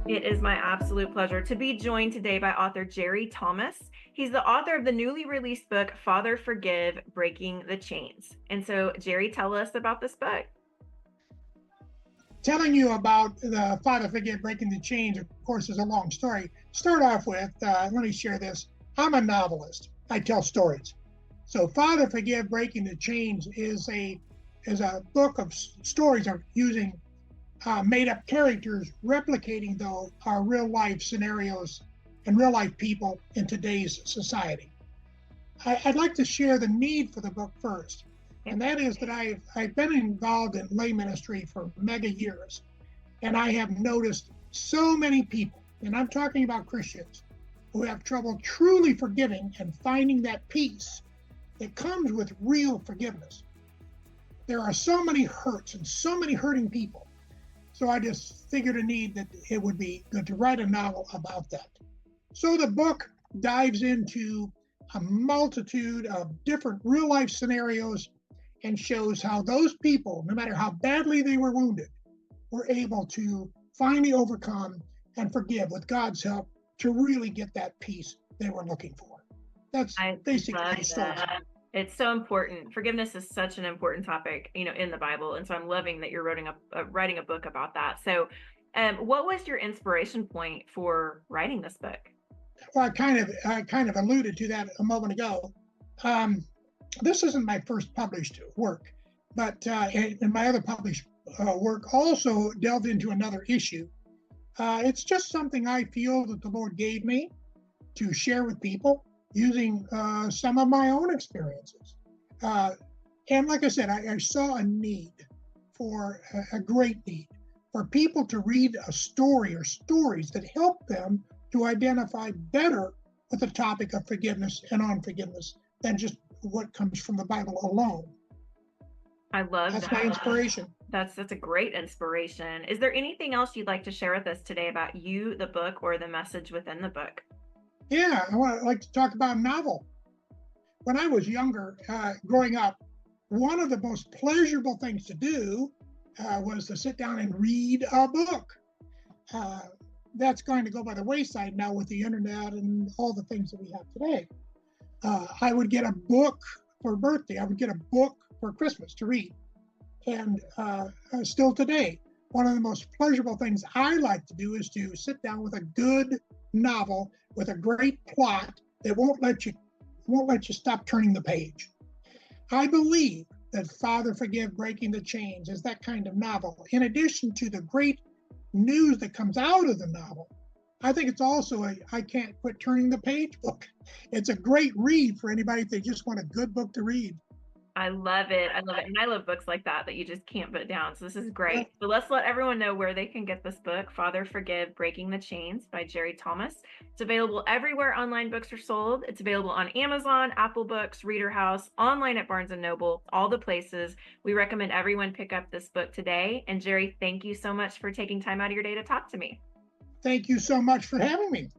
It is my absolute pleasure to be joined today by author Jerry Thomas. He's the author of the newly released book, Father Forgive, Breaking the Chains. And so, Jerry, tell us about this book. Telling you about the Father Forgive Breaking the Chains, of course, is a long story. Start off with, let me share this. I'm a novelist. I tell stories. So Father Forgive Breaking the Chains is a book of stories of using made up characters, replicating though our real life scenarios and real life people in today's society. I'd like to share the need for the book first. And that is that I've been involved in lay ministry for mega years, and I have noticed so many people, and I'm talking about Christians, who have trouble truly forgiving and finding that peace that comes with real forgiveness. There are so many hurts and so many hurting people. So I just figured a need that it would be good to write a novel about that. So the book dives into a multitude of different real life scenarios and shows how those people, no matter how badly they were wounded, were able to finally overcome and forgive with God's help to really get that peace they were looking for. That's basically the story. It's so important. Forgiveness is such an important topic, in the Bible. And so I'm loving that you're writing a book about that. So what was your inspiration point for writing this book? Well, I kind of alluded to that a moment ago. This isn't my first published work, but in my other published work also delved into another issue. It's just something I feel that the Lord gave me to share with people using some of my own experiences. And like I said, I saw a need a great need for people to read a story or stories that help them to identify better with the topic of forgiveness and unforgiveness than just what comes from the Bible alone. I love That's my inspiration. That's a great inspiration. Is there anything else you'd like to share with us today about you, the book, or the message within the book? Yeah, I'd like to talk about a novel. When I was younger, growing up, one of the most pleasurable things to do was to sit down and read a book. That's going to go by the wayside now with the internet and all the things that we have today. I would get a book for birthday. I would get a book for Christmas to read. And still today, one of the most pleasurable things I like to do is to sit down with a good novel with a great plot that won't let you stop turning the page. I believe that Father Forgive Breaking the Chains is that kind of novel. In addition to the great news that comes out of the novel, I think it's also a I can't quit turning the page book. It's a great read for anybody if they just want a good book to read. I love it. I love it. And I love books like that you just can't put down. So this is great. So let's let everyone know where they can get this book, Father Forgive, Breaking the Chains by Jerry Thomas. It's available everywhere online books are sold. It's available on Amazon, Apple Books, Reader House, online at Barnes & Noble, all the places. We recommend everyone pick up this book today. And Jerry, thank you so much for taking time out of your day to talk to me. Thank you so much for having me.